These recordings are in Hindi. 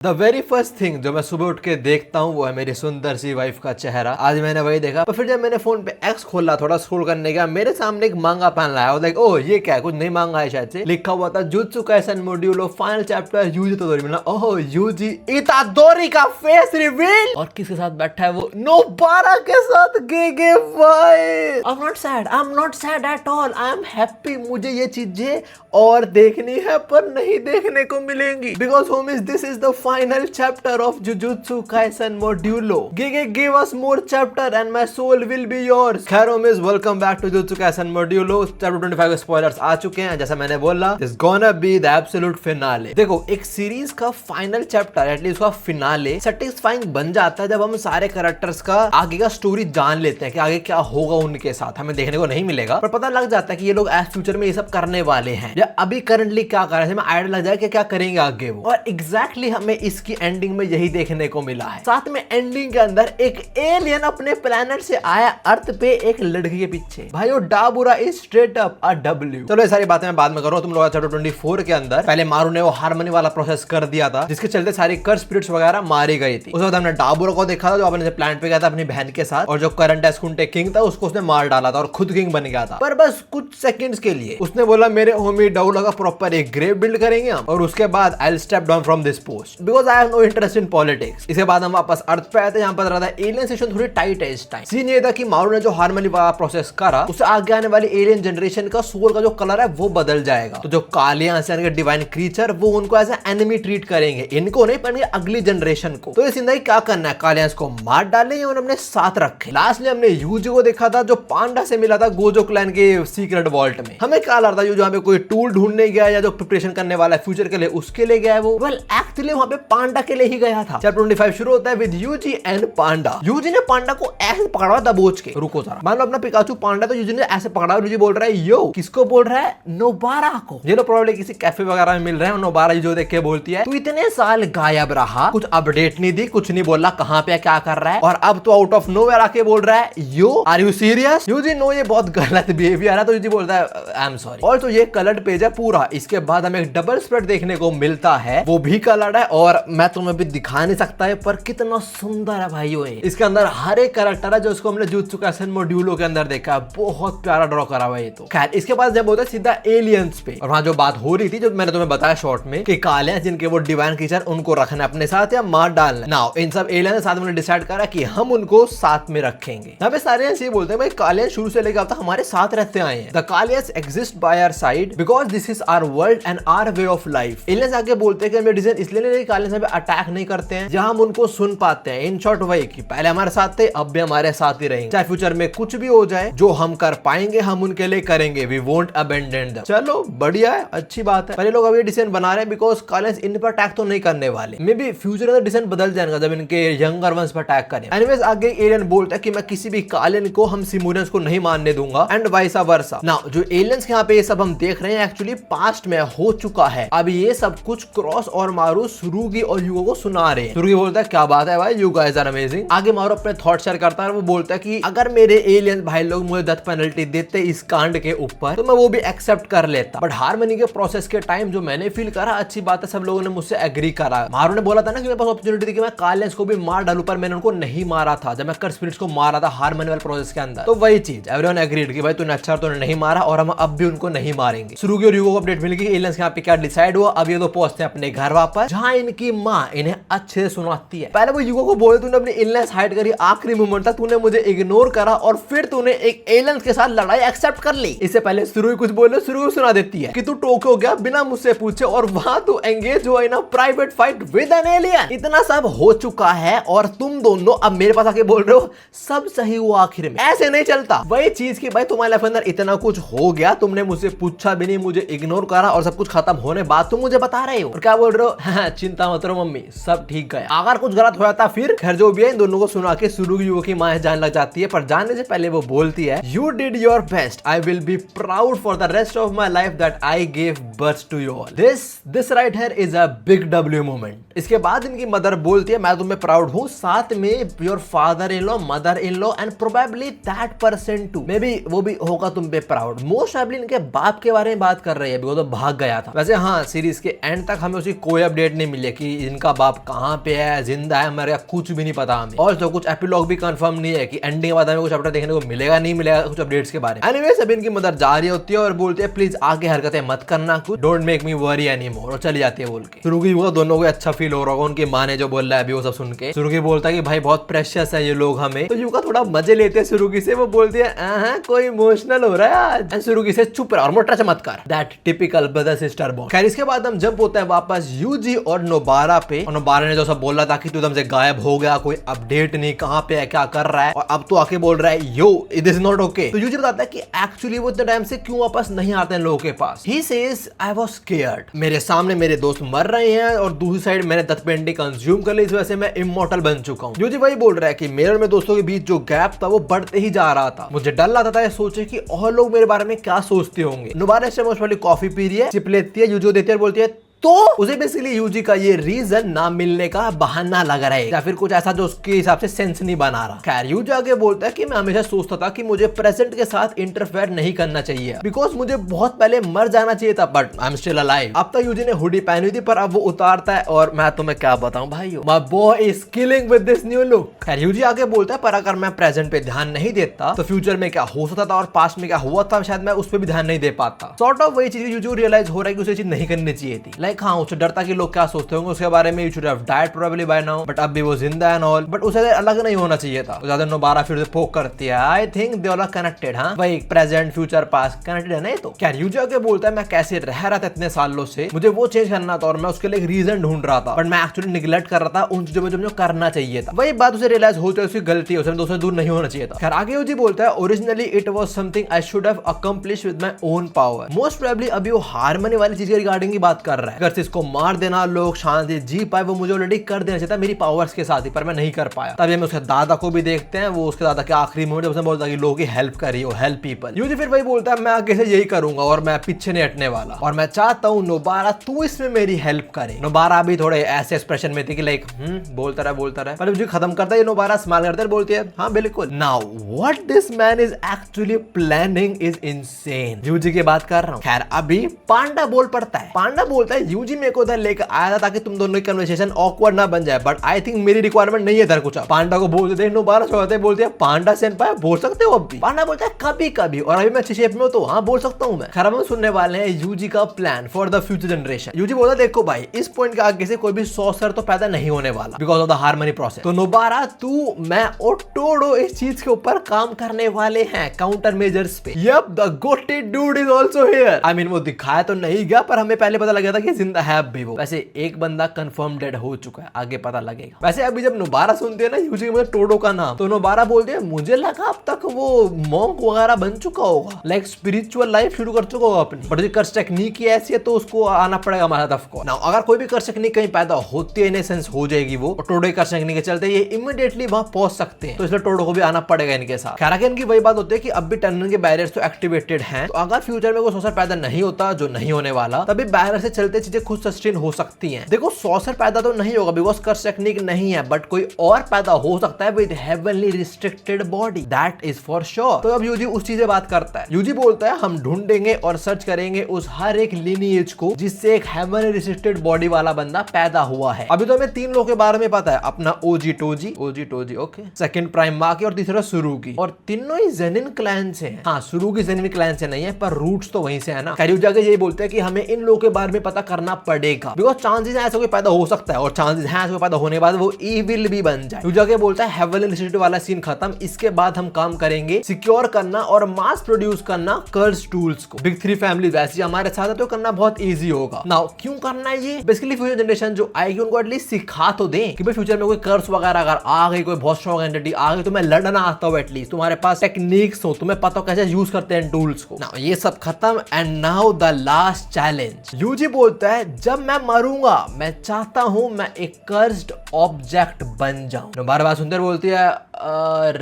द वेरी फर्स्ट थिंग जो मैं सुबह उठ के देखता हूँ वो है मेरी सुंदर सी वाइफ का चेहरा। आज मैंने वही देखा, पर फिर जब मैंने फोन पे एक्स खोला थोड़ा स्क्रॉल करने का, मेरे सामने एक मांगा पहन लाया। लाइक ओह ये क्या है, कुछ नहीं मांगा है शायद से, लिखा हुआ था jutsu Kaisen modulo final chapter UG इतादोरी। मिला ओह यूजी इतादोरी का फेस रिवील, और किसके साथ बैठा है वो नोबारा के साथ। गे भाई I am not sad at all, I am happy. मुझे ये चीजें और देखनी है पर नहीं देखने को मिलेंगी, because homies this is the final chapter of Jujutsu Kaisen Modulo. Give us more chapter and my soul will be yours. खैर homies, welcome back to Jujutsu Kaisen Modulo. Chapter 25 spoilers आ चुके हैं। जैसा मैंने बोला, it's gonna be the absolute finale. देखो, एक सीरीज का फाइनल चैप्टर, एटलीस्ट उसका फिनाले सेटिस्फाइंग बन जाता है जब हम सारे कैरेक्टर्स का आगे का स्टोरी जान लेते हैं कि आगे क्या होगा उनके साथ। हमें देखने को नहीं मिलेगा पर पता लग जाता है कि ये लोग एज फ्यूचर में ये सब करने वाले हैं या अभी करंटली क्या कर रहे हैं, हमें आइडिया लग जाए कि क्या करेंगे आगे वो। और एग्जैक्टली हमें इसकी एंडिंग में यही देखने को मिला है। साथ में एंडिंग के अंदर एक एलियन अपने प्लेनेट से आया अर्थ पे एक लड़की के पीछे। भाई वो Dabura is straight up a W. चलो ये सारी बातें मैं बाद में करूँ। तुम लोग चैप्टर 24 के अंदर पहले मारू ने वो हारमोनी वाला प्रोसेस कर दिया था जिसके चलते सारी कर्स स्पिरिट्स वगैरह मारी गई थी। उसके बाद हमने डाबुरा को देखा था जो अपने प्लेनेट पे गया था अपनी बहन के साथ, और जो करंट एस्कुंटे किंग था उसको उसने मार डाला था और खुद किंग बन गया था, पर बस कुछ सेकंड्स के लिए। उसने बोला मेरे होमी डाउला का प्रॉपर एक ग्रेव बिल्ड करेंगे हम, और उसके बाद I will step down from this post because I have no interest in politics. इसके बाद हम वापस अर्थ पे आए थे, यहाँ पर रहा था एलियन सेशन थोड़ी टाइट है इस टाइम। सीन ये था कि मारू ने जो हारमोनी वाला प्रोसेस करा उससे आगे आने वाली एलियन जनरेशन का सोल का जो कलर है वो बदल जाएगा। तो जो कालियां से डिवाइन क्रीचर वो उनको एज एनिमी ट्रीट करेंगे, इनको नहीं पर अगली जनरेशन को। तो इस जिंदगी क्या करना है, कालियां को मार डाले या उन्हें अपने साथ रखे। लास्टली हमने यूजी को देखा था जो पांडा से मिला था गोजो क्लैन के सीक्रेट वॉल्ट में। हमें क्या लगा था यूजी वहां पे कोई टूल ढूंढने गया या जो प्रिपरेशन करने वाला है फ्यूचर के लिए उसके लिए गया है वो। वेल एक्चुअली वहां पे पांडा के लिए ही गया था। चैप्टर 25 शुरू होता है with Yuji and Panda. Yuji ने पांडा को ऐसे पकड़ा दबोच के। रुको जरा, मान लो अपना पिकाचू पांडा, तो यूजी ने ऐसे पकड़ा। यूजी बोल रहा है यो, किसको बोल रहा है, नोबारा को। ये लोग प्रोबब्ली किसी कैफे वगैरह में मिल रहे हैं। नोबारा यूजी देख के बोलती है तू इतने साल गायब रहा, कुछ अपडेट नहीं दी, कुछ नहीं बोला कहां पे क्या कर रहा है, और अब तो आउट ऑफ नोवेयर आके बोल रहा है yo, are you serious. Yuji no ये बहुत गलत बिहेवियर है। तो यूजी बोलता है आई एम सॉरी। और तो ये कलर्ड पेज है पूरा। इसके बाद हमें एक डबल स्प्रेड देखने को मिलता है, वो भी कलर्ड है, और मैं तुम्हें भी दिखा नहीं सकता है पर कितना सुंदर है भाइयों। इसके अंदर हर एक कैरेक्टर है जो उसको हमने जुत्सु काइसेन मॉड्यूलो के अंदर देखा है। बहुत प्यारा ड्रॉ करा हुआ ये तो। खैर इसके बाद जब होता है सीधा एलियंस पे, और वहां जो बात हो रही थी जो मैंने तुम्हें बताया शॉर्ट में कि कालियां जिनके वो डिवाइन क्रीचर उनको रखना अपने साथ या मार डालना। नाउ इन सब एलियन के साथ हमने डिसाइड करा कि हम उनको साथ में रखेंगे। यहाँ पे सारे ये बोलते हैं भाई कालियां शुरू से लेकर अब तक हमारे साथ रहते आए हैं। The Kalias exist by our side because this is our world and our way of life. Aliens आगे बोलते हैं कि हमें डिसीजन इसलिए नहीं कालियां पे अटैक नहीं करते हैं जहां हम उनको सुन पाते हैं। इन शॉर्ट वही कि पहले हमारे साथ थे अब भी हमारे साथ ही रहेंगे, चाहे फ्यूचर में कुछ भी हो जाए, जो हम कर पाएंगे हम उनके लिए करेंगे। We won't abandon them. चलो बढ़िया है, अच्छी बात है। पहले लोग अभी डिसीजन बना रहे हैं बिकॉज कालियास इन पर अटैक तो नहीं करने वाले। मे बी फ्यूचर में डिसीजन बदल जाएगा जब इनके यंगर वंस पर अटैक करें। एनीवेज आगे एलियन बोलता है कि मैं किसी भी कालियन को हम सिमोनियंस को नहीं मानने दूंगा एंड वाइसा वर्सा। नाउ जो एलियंस के यहाँ पे ये सब हम देख रहे हैं एक्चुअली पास्ट में हो चुका है। अब ये सब कुछ क्रॉस और मारू सुरुगी और युगो को सुना रहे हैं। सुरुगी बोलता है क्या बात है भाई, यू गाइस आर अमेजिंग। आगे मारू अपने थॉट शेयर करता है, वो बोलता है कि अगर मेरे एलियंस भाई लोग मुझे डेथ पेनल्टी देते इस कांड के ऊपर तो मैं वो भी एक्सेप्ट कर लेता, बट हारमोनी के प्रोसेस के टाइम जो मैंने फील करा अच्छी बात है, सब लोगों ने मुझसे एग्री करा। मारू ने बोला था ना कि मेरे पास अपॉर्चुनिटी थी कि मैं कालियंस को भी मार डालूं, पर मैंने उनको नहीं मारा था जब मैं कर्स स्पिरिट्स को मारा था हारमोनी वाले प्रोसेस के अंदर। तो वही चीज एवरीवन एग्रीड कि भाई तूने अच्छा तूने नहीं मारा और हम अब भी उनको नहीं मारेंगे। सुरुगी और युगो को अपडेट मिल गई एलियंस यहाँ पे क्या डिसाइड हुआ। अब ये तो पहुंचते हैं अपने घर वापस, जहां इनकी माँ इन्हें अच्छे से सुनाती है। पहले वो युगो को बोले तूने अपनी इलनेस हाइड करी, आखिरी मोमेंट तक तूने मुझे इग्नोर करा और फिर तूने एक एलियंस के साथ लड़ाई एक्सेप्ट कर ली। इससे पहले सुरुगी कुछ बोले, सुरुगी सुना देती है कि तू टोक्यो गया बिना मुझसे पूछे और वहां तू एंगेज हुआ in a private fight with an alien. इतना सब हो चुका है और तुम दोनों अब मेरे पास आके बोल रहे हो सब सही हुआ आखिर में। ऐसे नहीं चलता। वही चीज की भाई तुम्हारे लाइफ अंदर इतना कुछ हो गया, तुमने मुझसे पूछा भी नहीं, मुझे इग्नोर करा और सब कुछ खत्म होने बाद तुम मुझे बता रहे हो और क्या बोल रहे हो, हाँ, चिंता मत करो मम्मी सब ठीक गया। अगर कुछ गलत हो जाता फिर खैर जो भी है इन दोनों को सुना के सुरुगी युगो की मां जान लग जाती है, पर जानने से पहले वो बोलती है you did your best, I will be proud for the rest of my life that I gave birth to you all. This right here is a big W moment. इसके बाद इनकी मदर बोलती है मैं तुम्हें प्राउड हूँ, साथ में your father in law, mother in law and probably that person too, maybe वो भी होगा तुम पे प्राउड। मोस्ट प्रोबेबली इनके बाप के बारे में बात कर रही है, वो तो भाग गया था। वैसे हाँ सीरीज के एंड तक हमें उसकी कोई अपडेट नहीं मिली है कि इनका बाप कहाँ पे है, जिंदा है, मर गया, कुछ भी नहीं पता हमें। और तो कुछ एपिलॉग भी कंफर्म नहीं है कि एंडिंग के बाद हमें कुछ चैप्टर देखने को मिलेगा नहीं मिलेगा, कुछ अपडेट्स के बारे में। एनीवेज अब इनकी मदर जा रही होती है और बोलती है प्लीज आगे हरकतें मत करना, कुछ don't make me worry anymore, और चली जाती है बोल के। सुरुगी को दोनों को अच्छा फील हो रहा होगा उनकी माँ ने जो बोल रहा है अभी वो सब सुन के। सुरुगी बोलता है कि भाई बहुत प्रेशियस है ये लोग हमें, तो युका थोड़ा मजे लेते हैं सुरुगी से। वो बोलती है कोई इमोशनल हो रहा है आज। सुरुगी से चुप रहा और मोटा चमत्कार, that typical brother sister bond. खैर इसके बाद हम जंप होते हैं वापस यूजी और नोबारा पे। और नोबारा ने जो सब बोला था कि तू एकदम से गायब हो गया, कोई अपडेट नहीं, कहाँ पे है, क्या कर रहा है, और अब तो आके बोल रहा है यो इट इज नॉट ओके। तो यूजी बताता है कि एक्चुअली वो इतने टाइम से क्यों वापस नहीं आते हैं लोगों के पास। He says I was scared, मेरे सामने मेरे दोस्त मर रहे हैं और दूसरी साइड मैंने डेथ पेंटिंग कंज्यूम कर ली, इस वजह से मैं इमॉर्टल बन चुका हूँ। यूजी वही बोल रहा है कि मेरे और मेरे दोस्तों के बीच जो गैप था वो बढ़ते ही जा रहा था। मुझे डर लगता था सोचे कि और लोग मेरे बारे में क्या सोचते होंगे। नोबारा से मोस्ट वाली कॉफी पी रही है, चिप लेती है, यूजी देती है और बोलती है तो उसे बेसिकली यूजी का ये रीजन ना मिलने का बहाना लग रहा है या फिर कुछ ऐसा जो उसके हिसाब से सेंस नहीं बना रहा। खैर यूजी आगे बोलता है कि मैं हमेशा सोचता था कि मुझे प्रेजेंट के साथ इंटरफेयर नहीं करना चाहिए बिकॉज मुझे बहुत पहले मर जाना चाहिए था, but I am still alive. अब तक यूजी ने हुडी पहनी हुई थी पर अब वो उतारता है और मैं तुम्हें क्या बताऊं भाइयों, my boy is killing with this new look. खैर यूजी आगे बोलता है पर अगर मैं प्रेजेंट पे ध्यान नहीं देता तो फ्यूचर में क्या हो सकता था और पास्ट में क्या हुआ था शायद मैं उस पर भी ध्यान नहीं दे पाता। सॉर्ट ऑफ वही चीज यूजी रियलाइज हो रहा है कि उसे चीज नहीं करनी चाहिए थी। लाइक हाँ उसे डरता कि लोग क्या सोचते होंगे उसके बारे में, you should have died probably bye now, but अब भी वो जिंदा एंड ऑल, बट उसे अलग नहीं होना चाहिए था। ज्यादा नोबारा फिर से पोक करती है, I think they all are connected. हाँ भाई प्रेजेंट फ्यूचर पास्ट कनेक्टेड है ना ये तो। क्या यूजी आगे बोलता है मैं कैसे रह रहा था इतने सालों से, मुझे वो चेंज करना था और मैं उसके लिए एक रीजन ढूंढ रहा था, बट मैं एक्चुअली निगलेक्ट कर रहा था उन चीजों में जो मुझे करना चाहिए था। वही बात उसे रियलाइज होती है उसकी गलती है, उसे दोस्तों से दूर नहीं होना चाहिए था। खैर आगे यूजी बोलता है originally it was something I should have accomplished with my own power. Most probably अभी वो हारमोनी वाली चीज के रिगार्डिंग की बात कर रहा है। अगर इसको मार देना, लोग शांति जी पाए, वो मुझे ऑलरेडी कर देना चाहिए था मेरी पावर्स के साथ ही, पर मैं नहीं कर पाया। तभी हम उसके दादा को भी देखते हैं, वो उसके दादा के आखिरी मोमेंट उसने बोलता है कि लोगों की हेल्प करिए, हेल्प पीपल। यूजी फिर वही बोलता है मैं आगे से यही करूंगा और मैं पीछे नहीं हटने वाला और मैं चाहता हूँ नोबारा तू इसमें मेरी हेल्प करे। नोबारा भी थोड़े ऐसे एक्सप्रेशन में थी कि लाइक बोलता रहा पर यूजी खत्म करता है, नोबारा स्माइल करते बोलती है हाँ बिल्कुल। Now what this man is actually planning is insane. Yuji की बात कर रहा हूँ। खैर अभी पांडा बोल पड़ता है। पांडा बोलता है यूजी मेरे को उधर लेकर आया था ताकि तुम दोनों की कन्वर्सेशन ऑकवर्ड ना बन जाए, बट आई थिंक मेरी रिक्वायरमेंट नहीं है इधर कुछ। पांडा को बोलते थे नोबारा छोड़ते बोलते हैं पांडा सेनपाई बोल सकते हो अभी। पांडा बोलता है कभी कभी, और अभी मैं अच्छी शेप में हूं तो हाँ बोल सकता हूं मैं। खैर हम सुनने वाले हैं यूजी का plan for the future generation. Yuji बोलता देखो भाई इस पॉइंट के आगे से कोई भी सॉर्सर तो पैदा नहीं होने वाला because of the harmony process. तो नोबारा तू मैं और टोडो इस चीज के ऊपर काम करने वाले हैं काउंटर मेजर्स पे। यप द गोटी dude is also here. I mean वो दिखाया तो नहीं गया पर हमें पहले पता लगा था कि जिंदा है अब भी वो। वैसे एक बंदा कंफर्म डेड हो चुका है, आगे पता लगेगा। वैसे अभी जब नोबारा सुनते हैं ना यूजी के मतलब टोडो का नाम, तो नोबारा बोलते हैं मुझे लगा अब तक वो मॉन्क वगैरह बन चुका होगा, लाइक स्पिरिचुअल लाइफ शुरू कर चुका होगा अपनी, बट उसकी कर्स टेक्निक ही ऐसी है तो उसको आना पड़ेगा हमारा तरफ को। ना अगर कोई भी कर्स टेक्निक कहीं पैदा होती है इन सेंस हो जाएगी वो, और टोडो की कर्स टेक्निक के चलते ये इमीडिएटली वहां पहुंच सकते हैं, तो इसलिए टोडो को भी आना पड़ेगा इनके साथ। खैर इनकी वही बात होती है कि अब भी टनल के बैरियर्स तो एक्टिवेटेड हैं, तो अगर फ्यूचर में कोई सॉर्सर पैदा नहीं होता जो नहीं होने वाला, तभी बैरियर से चलते चीजें खुद सस्टेन हो सकती हैं। देखो सॉर्सर पैदा तो नहीं होगा बिकॉज कर्स टेक्निक नहीं है, बट कोई और पैदा हो सकता है with heavenly restricted body, that is for sure. तो अब यूजी उस चीज से बात करता है। यूजी बोलता है हम ढूंढेंगे और सर्च करेंगे उस हर एक लिनिएज को जिससे एक हेवनली रिस्ट्रिक्टेड बॉडी वाला बंदा पैदा हुआ है। अभी तो हमें 3 लोगों के बारे में पता है, अपना ओजी टोजी ओके, सेकंड प्राइम माकी और तीसरा सुरुगी, और तीनों ही जेनिन क्लैन से हैं। हाँ सुरुगी जेनिन क्लैन से नहीं है पर रूट्स तो वहीं से है ना। खैर यूजी आगे यही बोलते हैं कि हमें इन लोगों के बारे में पता करना पड़ेगा बिकॉज चांसेस ऐसा कोई पैदा हो सकता है और चांसेस हैं ऐसा पैदा होने के बाद वो इविल भी बन जाए। यूजी आगे बोलता है हेवनली रिस्ट्रिक्टेड वाला सीन खत्म, इसके बाद हम काम करेंगे सिक्योर करना और मास प्रोड्यूस करना कर्स टूल्स को। बिग 3 फैमिली वैसे हमारे साथ है तो करना बहुत इजी होगा। नाउ क्यों करना है ये, बेसिकली फ्यूचर जनरेशन जो आएगी उनको एटलीस्ट सिखा तो दें कि भाई फ्यूचर में कोई कर्स वगैरह अगर आ गई, कोई बहुत स्ट्रॉन्ग एंटिटी आ गई तो मैं लड़ना आता हूँ, एटलीस्ट तुम्हारे पास टेक्निक्स हो, तुम्हें पता हो कैसे यूज करते हैं टूल्स को। नाउ ये सब खत्म and now the last challenge. Yuji बोलता है जब मैं मरूंगा मैं चाहता हूं मैं एक कर्स्ड ऑब्जेक्ट बन जाऊं। बार बार सुंदर बोलती है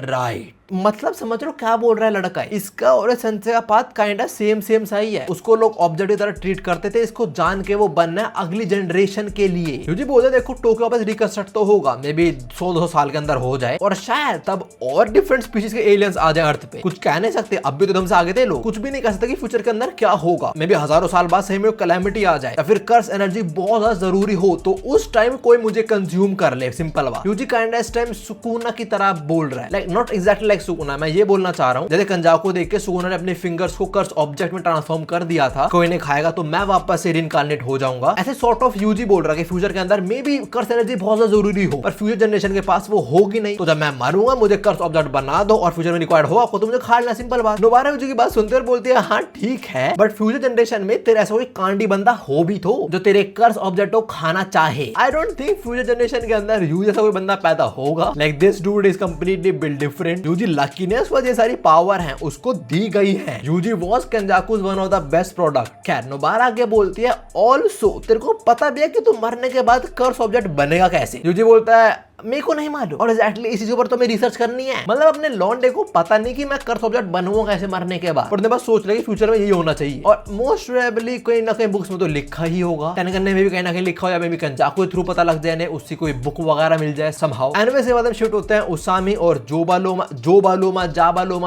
राइट। मतलब समझ रहे हो क्या बोल रहा है लड़का। इसका और संजय का पाथ काइंड सेम सा ही है। उसको लोग ऑब्जेक्ट की तरह ट्रीट करते थे, इसको जान के वो बनना है अगली जनरेशन के लिए। यूजी बोलते देखो टोक्यो वापस रिकंस्ट्रक्ट तो होगा, मे बी 100-200 साल के अंदर हो जाए, और शायद तब और डिफरेंट स्पीशीज के एलियंस आ जाए अर्थ पे। कुछ कह नहीं सकते, अब भी तो हमसे आगे थे लोग, कुछ भी नहीं कह सकते कि फ्यूचर के अंदर क्या होगा। मे बी हजारों साल बाद सही में कैलेमिटी आ जाए या फिर कर्स एनर्जी बहुत ज्यादा जरूरी हो, तो उस टाइम कोई मुझे कंज्यूम कर ले। सिंपल बात। यूजी काइंड इस टाइम सुकुना की तरह बोल रहा है, like not exactly like Sukuna. मैं ये बोलना चाह रहा हूँ जैसे कंजाको देख के सुकुना ने अपने फिंगर्स को कर्स ऑब्जेक्ट में ट्रांसफॉर्म कर दिया था, कोई नहीं खाएगा तो मैं वापस से रिइनकार्नेट हो जाऊंगा। ऐसे सॉर्ट ऑफ यूजी बोल रहा है कि फ्यूचर के अंदर मे बी कर्स एनर्जी बहुत ज्यादा जरूरी हो, पर फ्यूचर जनरेशन के पास वो होगी नहीं। तो जब मैं मरूंगा मुझे कर्स ऑब्जेक्ट बना दो और फ्यूचर में रिक्वायर्ड हो आपको तो मुझे खा लेना। सिंपल बात। दोबारा यूजी की बात सुनते और बोलती है हाँ ठीक है, बट फ्यूचर जनरेशन में तेरे ऐसा कोई कांडी बंदा हो भी तो जो तेरे कर्स ऑब्जेक्ट को खाना चाहे। I don't think future generation के अंदर यूजी जैसा कोई बंदा पैदा होगा। Like this dude is completely build different. Yuji lucky ने उस वजह सारी पावर है उसको दी गई है। यूजी वॉज कंजाकुज one of the best product. खैर नोबारा आगे बोलती है ऑल्सो तेरे को पता भी है कि तू मरने के बाद कर्स ऑब्जेक्ट बनेगा कैसे। यूजी बोलता है मेरे को नहीं मालूम, और एग्जैक्टली इसी के ऊपर तो मैं रिसर्च करनी है। मतलब अपने लॉन्डे को पता नहीं कि मैं कर्स ऑब्जेक्ट बनूंगा कैसे मरने के बाद, पर बस सोच रहे कि फ्यूचर में यही होना चाहिए। और मोस्ट प्रोबेबली कहीं ना कहीं बुक्स में तो लिखा ही होगा, कहने करने में भी कहीं ना कहीं लिखा हो, या मे बी कंजाको के थ्रू पता लग जाए, उसकी कोई बुक वगैरह मिल जाए समहाउ। एनिमे से बाद में शिफ्ट होते हैं उसामी और जाबालोमा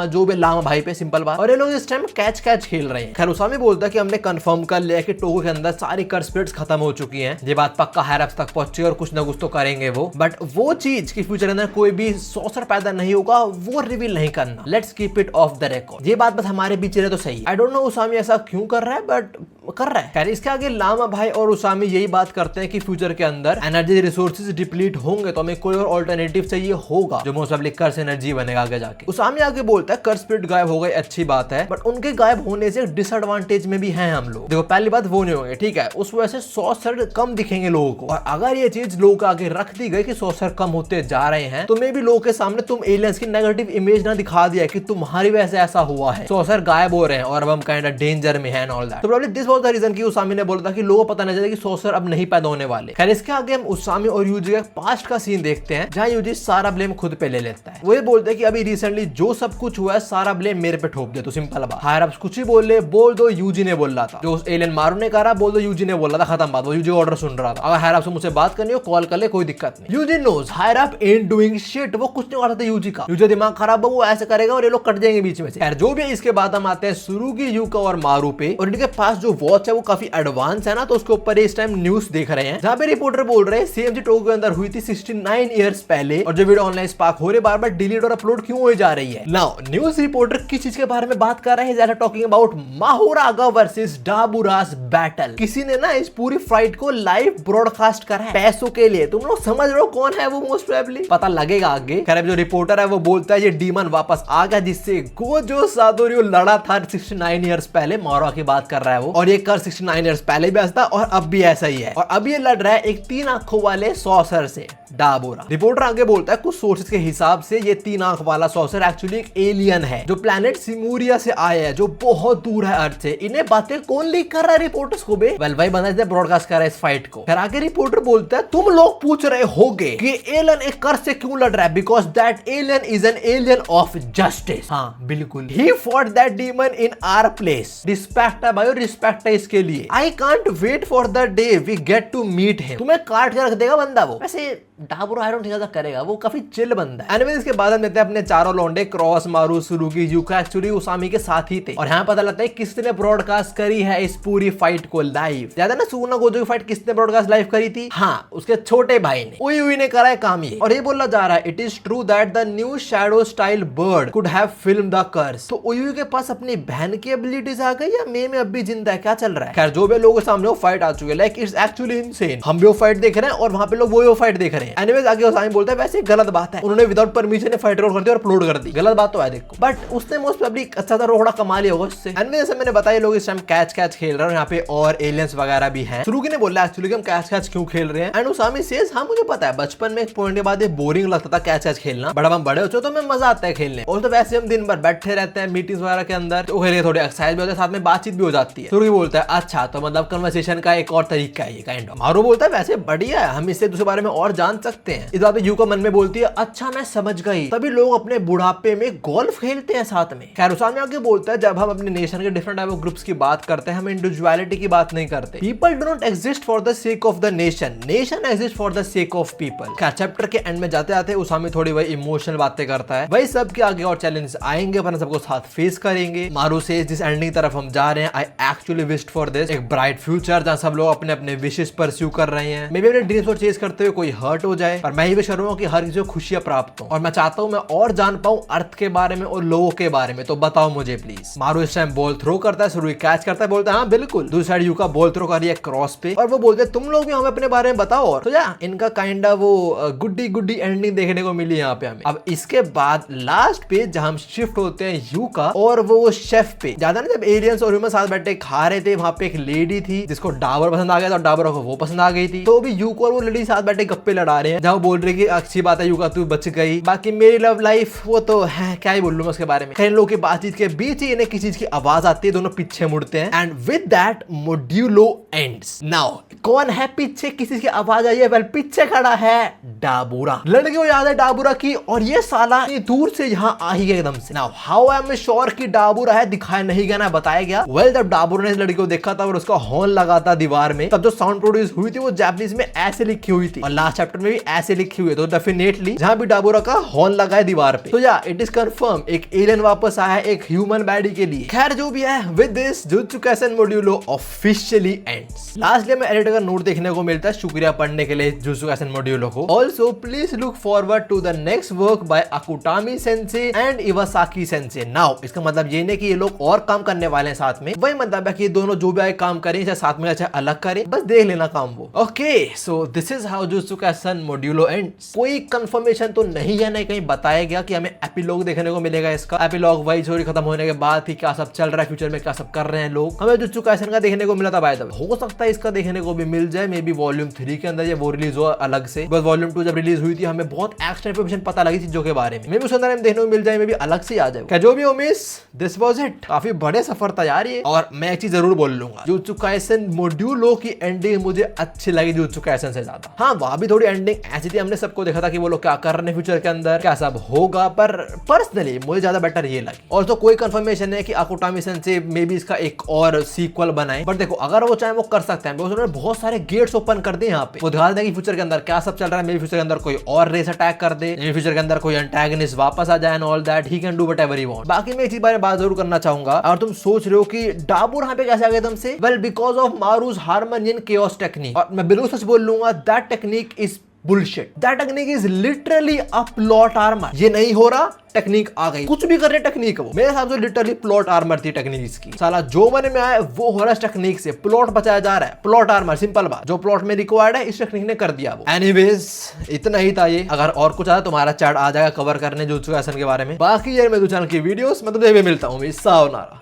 जो भी लामा भाई पे। सिंपल बात। और ये लोग इस टाइम कैच खेल रहे हैं। खैर उसामी बोलता है कि हमने कंफर्म कर लिया कि टोक्यो के अंदर सारी कर्स स्पिरिट्स खत्म हो चुकी हैं, ये बात पक्का हायरअप्स तक पहुंची और कुछ ना कुछ तो करेंगे वो, बट वो चीज की फ्यूचर अंदर कोई भी सॉर्सर पैदा नहीं होगा वो रिवील नहीं करना। Let's keep it of the record. ये बात बस हमारे बीच रहे तो सही। आई डोंट नो उसामी ऐसा क्यों कर रहा है, बट कर रहा है। खैर इसके आगे लामा भाई और उसामी यही बात करते हैं कि फ्यूचर के अंदर एनर्जी रिसोर्सेज डिप्लीट होंगे तो हमें कोई और ऑल्टरनेटिव चाहिए होगा जो मोस्ट प्रोबेबली कर्स एनर्जी बनेगा आगे जाके। उसामी आगे बोलता है कर्स स्पिरिट गायब हो गई अच्छी बात है, बट उनके गायब होने से डिसएडवांटेज में भी हैं हम लोग। देखो पहली बात वो नहीं होंगे, ठीक है, उस वजह से सॉर्सर कम दिखेंगे लोगों को, और अगर ये चीज लोगों के आगे रख दी गई कि सॉर्सर कम होते जा रहे हैं तो मे भी लोगों के सामने तुम एलियंस की नेगेटिव इमेज ना दिखा दिया कि तुम्हारी वजह से ऐसा हुआ है, सॉर्सर गायब हो रहे हैं और अब हम काइंड ऑफ डेंजर में हैं एंड ऑल दैट। तो probably this was the reason कि उसामी ने बोला था कि लोगों को पता नहीं चले कि सॉर्सर अब नहीं पैदा होने वाले। खैर इसके आगे हम उसामी और यूजी का पास्ट का सीन देखते हैं जहां यूजी सारा ब्लेम खुद पे ले लेता है। वो ये बोलते हैं कि अभी रिसेंटली जो सब कुछ हुआ है सारा ब्लेम मेरे पे ठोक दे। तो सिंपल बात, हायर अप्स कुछ ही बोल दो यूजी ने बोल रहा था, जो एलियन मारने का रहा बोल दो यूजी ने बोल रहा था, खत्म बात। वो यूजी ऑर्डर सुन रहा था। अगर हायर अप्स से मुझसे बात करनी हो कॉल कर ले, कोई दिक्कत नहीं। Yuji knows higher up and doing shit. वो कुछ नहीं करता यूजी का, यूजी दिमाग खराब है वो ऐसे करेगा और ये लोग कट जाएंगे बीच में से। खैर जो भी है, इसके बाद हम आते हैं सुरुगी, यूका और मारू पे, और इनके पास जो वॉच है वो काफी एडवांस है ना, तो उसके ऊपर इस टाइम न्यूज देख रहे हैं जहां पे रिपोर्टर बोल रहे हैं सीएमजी टोक्यो के अंदर हुई थी 69 इयर्स पहले, और जो वीडियो ऑनलाइन स्पार्क हो रही बार बार डिलीट और अपलोड क्यों हो जा रही है। नाउ न्यूज रिपोर्टर किस चीज के बारे में बात कर रहे हैं, ज़्यादा talking about Mahoraga versus Dabura's battle. किसी ने ना इस पूरी फाइट को लाइव ब्रॉडकास्ट करा है पैसों के लिए। तुम लोग समझ रहे हो कौन है वो, मोस्ट प्रोबेबली पता लगेगा आगे। खैर जो रिपोर्टर है वो बोलता है ये डीमन वापस आ गया जिससे गोजो सादोरियो लड़ा था 69 इयर्स पहले। मारोहा की बात कर रहा है वो, और ये कर 69 इयर्स पहले भी ऐसा था और अब भी ऐसा ही है, और अब ये लड़ रहा है एक 3 आंखों वाले सॉसर से, डाबोरा। रिपोर्टर आगे बोलता है कुछ सोर्सेज के हिसाब से ये 3 आंख वाला सॉसर एक्चुअली एक एलियन है जो प्लैनेट सिमूरिया से आया है, जो बहुत दूर है अर्थ से। इन्हें बातें कौन लीक कर रहा है रिपोर्टर्स को बे? वेल भाई बंदा ब्रॉडकास्ट कर रहा है इस फाइट को। फिर आगे रिपोर्टर बोलता है तुम लोग पूछ रहे होगे कि एलियन एक कर से क्यों लड़ रहा है, because that alien is an alien of justice. हाँ बिल्कुल, he fought that demon in our place. Respect है भाई, रिस्पेक्ट है इसके लिए। I can't wait for the day we get to meet him. तुम्हें काट के रख देगा बंदा वो। वैसे डाबुरा आई डोंट थिंक ऐसा करेगा, वो काफी चिल बंदा है। एनीवेज इसके बाद हम देखते हैं अपने चारों लौंडे क्रॉस, मारू, सुरुगी, यूका एक्चुअली उसामी के साथ ही थे, और यहाँ पता लगता है किसने ब्रॉडकास्ट करी है इस पूरी फाइट को लाइव। ज्यादा ना सुना गोजो की फाइट किसने ब्रॉडकास्ट लाइव करी थी? हाँ उसके छोटे भाई ने, उई ने करा है काम ये। और ये बोला जा रहा है it is true that the new shadow style bird could have film the curse. तो उई के पास अपनी बहन की एबिलिटीज आ गई या मे में अब भी जिंदा है, क्या चल रहा है? खैर जो भी लोगों के सामने वो फाइट आ चुकी है, लाइक इट्स एक्चुअली इनसेन। हम भी वो फाइट देख रहे हैं और वहां पे लोग वो फाइट देख रहे हैं। एनीवेज आगे उसामी बोलता है वैसे गलत बात है, उन्होंने विदाउट परमिशन फाइट रोल कर दी और अपलोड कर दी। गलत बात तो है देखो, बट उसने मोस्ट प्रोबेबली अच्छा सा रोड़ा कमा लिया होगा उससे। एनीवेज जैसे मैंने बताया लोग इस टाइम कैच खेल रहे हैं, यहाँ पे और एलियंस वगैरह भी हैं। सुरुगी ने बोला एक्चुअली कि हम कैच क्यों खेल रहे हैं, एंड उसामी सेज हाँ मुझे पता है बचपन करुसान में एक पॉइंट के बाद ये बोरिंग लगता था कैच कैच खेलना, बट अब हम बड़े हो चुके तो हमें मजा आता है खेलने। और तो वैसे हम दिन भर बैठे रहते हैं मीटिंग्स वगैरह के अंदर, तो खेल के थोड़ी एक्सरसाइज भी होती है, साथ में बातचीत भी हो जाती है। सुरभि बोलता है अच्छा तो मतलब कन्वर्सेशन का एक और तरीका है ये काइंड ऑफ। मारू बोलता है वैसे बढ़िया है, हम इससे दूसरे बारे में और जान सकते हैं। इस बात पे यूका मन में बोलती है अच्छा मैं समझ गई, तभी लोग अपने बुढ़ापे में गोल्फ खेलते हैं साथ में। खैरुसान में आगे बोलता है जब हम अपने नेशन के डिफरेंट टाइप ऑफ ग्रुप्स की बात करते हैं हम इंडिविजुअलिटी की बात नहीं करते। People do not exist for the sake of the nation, nation exist for the sake of people. क्या चैप्टर के एंड में जाते जाते उसामी थोड़ी वही इमोशनल बातें करता है, वही सबके आगे और चैलेंजेस आएंगे पर सबको साथ फेस करेंगे। मारू से जिस एंडिंग तरफ हम जा रहे हैं I actually wished for this, एक ब्राइट फ्यूचर जहां सब लोग अपने अपने विशेस परस्यू कर रहे हैं। मे बी अपने ड्रीम्स को चेज करते हुए कोई हर्ट हो जाए, पर मैं ये विश करूंगा कि हर किसी को खुशियां प्राप्त हो। और मैं चाहता हूं मैं और जान पाऊं अर्थ के बारे में और लोगों के बारे में, तो बताओ मुझे प्लीज। मारू इस टाइम बॉल थ्रो करता है, सुरुई कैच करता है, बोलता है हाँ बिल्कुल। दूसरी साइड यूका बॉल थ्रो कर रही है क्रॉस पे और वो बोलते हैं तुम लोग भी हमें अपने बारे में बताओ। और तो या इनका काइंड ऑफ वो गुड्डी गुड्डी एंडिंग देखने को मिली यहाँ पे हमें। अब इसके बाद लास्ट पे जहां हम शिफ्ट होते हैं यूका और वो शेफ पे। ज्यादा ना जब एलियंस और ह्यूमन साथ बैठे खा रहे थे, वहां पे एक लेडी थी जिसको डाबर पसंद आ गया था और डाबर को वो पसंद आ गई थी, तो भी यूका और वो लेडी साथ बैठे गप्पे लड़ा रहे हैं, जहां वो बोल रही कि अच्छी बात है यूका तू बच गई, बाकी मेरी लव लाइफ वो तो है क्या ही बोल लूं मैं उसके बारे में। कई लोगों की बातचीत के बीच ही इन्हें किसी चीज की आवाज आती है, दोनों पीछे मुड़ते हैं and with that modulo ends. Now कौन है पीछे किसी की आवाज आई है? वेल पीछे खड़ा है डाबूरा। लड़के को याद है डाबूरा की और ये साला दूर से यहाँ आ ही गया एकदम से। Now how I am sure कि डाबूरा है, दिखाया नहीं गया ना बताया गया। वेल जब डाबूरा ने इस लड़की को देखा था और उसका हॉर्न लगा था दीवार में, तब जो साउंड प्रोड्यूस हुई थी वो जापानीज में ऐसे लिखी हुई थी और लास्ट चैप्टर में भी ऐसे लिखी हुई है। तो डेफिनेटली जहां भी डाबूरा का हॉर्न लगा है दीवार पे, तो या इट इज कंफर्म एक एलियन वापस आया है एक ह्यूमन बॉडी के लिए। खैर जो भी है, with this Jujutsu Kaisen Modulo officially ends. Lastly हमें एडिटर का नोट देखने को मिलता है, शुक्रिया पढ़ने के लिए जुजुत्सु काइसेन मॉड्यूलो को। Also please look forward to the next work by Akutami sensei and Iwasaki sensei. Now इसका मतलब ये नहीं कि ये लोग और काम करने वाले हैं साथ में, वही मतलब है कि दोनों जो भी आए काम करें, चाहे साथ में चाहे अलग करें, बस देख लेना काम वो। Okay so this is how jujutsu Kaisen modulo ends. कोई कंफर्मेशन तो नहीं है, नहीं कहीं बताया गया कि हमें एपिलॉग देखने को मिलेगा। इसका एपिलॉग वही स्टोरी खत्म होने के बाद ही क्या सब चल रहा है फ्यूचर में, क्या सब कर रहे हैं लोग। हमें जुजुत्सु काइसेन का देखने को मिला था बाय द वे, हो सकता है इसका देखने को भी मिल जाए मे बी वॉल्यूम 3 के अंदर, या वो रिलीज हो अलग से। बस वॉल्यूम 2 जब रिलीज हुई थी हमें बहुत एक्स्ट्रा इंफॉर्मेशन पता लगी चीजों के बारे में, मे बी उसके अंदर हमें देखने को मिल जाए, मे बी अलग से आ जाए। क्या जो भी हो मिस, दिस वाज इट। काफी बड़े सफर था यार ये। और मैं एक चीज जरूर बोल लूंगा, जुजुत्सु काइसेन मॉड्यूलो की एंडिंग मुझे अच्छी लगी जुजुत्सु काइसेन से ज्यादा। हाँ वहां भी थोड़ी एंडिंग ऐसी थी, हमने सबको देखा था कि वो लोग क्या कर रहे हैं फ्यूचर के अंदर, क्या सब होगा, पर पर्सनली मुझे ज्यादा बेटर ये लगी। और तो कोई कंफर्मेशन है कि अकुटामी सेंसे मे बी इसका एक और सीक्वल बनाए, बट देखो अगर वो चाहे वो कर सकते हैं, उन्होंने बहुत सारे गेट्स ओपन कर दिए यहाँ पे। वो दिखा दें कि फ्यूचर के अंदर क्या सब चल रहा है, मे बी फ्यूचर के अंदर कोई और रेस अटैक कर दे, मे बी फ्यूचर के अंदर कोई एंटागनिस्ट वापस आ जाए and all that, he can do whatever he want. बाकी मैं एक चीज बारे में बात जरूर करना चाहूंगा, और तुम सोच रहे हो कि डाबूर यहाँ पे कैसे आ गया एकदम से, well because of Maru's harmonian chaos technique. और मैं बिल्कुल सच बोल लूंगा, that technique is bullshit. That technique is literally a plot armour. ये नहीं हो रहा, टेक्निक आ गई, कुछ भी कर रहे टेक्निक वो। मेरे हिसाब से लिटरली प्लॉट आर्मर थी टेक्निक इसकी। साला जो मन में आए वो हो रहा है टेक्निक से, प्लॉट बचाया जा रहा है। प्लॉट आर्मर सिंपल बात, जो प्लॉट में रिक्वायर्ड है इस टेक्निक ने कर दिया वो। एनीवेज इतना ही था ये। अगर और कुछ आता तुम्हारा चैट आ जाएगा कवर करने जुजुत्सु काइसेन के बारे में। बाकी यार मैं चैनल की वीडियोस मैं तुम्हें मिलता हूँ। सायोनारा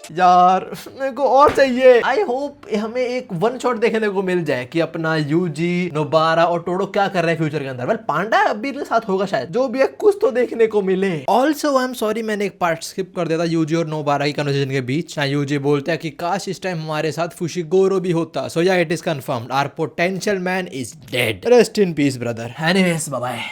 यार, मेरे को और चाहिए। आई होप हमें एक वन शॉट देखने को मिल जाए कि अपना यूजी, नोबारा और टोडो क्या कर रहे हैं फ्यूचर के अंदर। वेल पांडा अभी के साथ होगा शायद, जो भी है कुछ तो देखने को मिले। ऑल्सो आई एम सॉरी मैंने एक पार्ट स्किप कर दिया था यूजी और नोबारा की कन्वर्सेशन के बीच। यूजी बोलता है कि काश इस टाइम हमारे साथ फुशिगोरो भी होता। So yeah it is confirmed, our potential man is dead. Rest in peace brother. Anyways bye bye.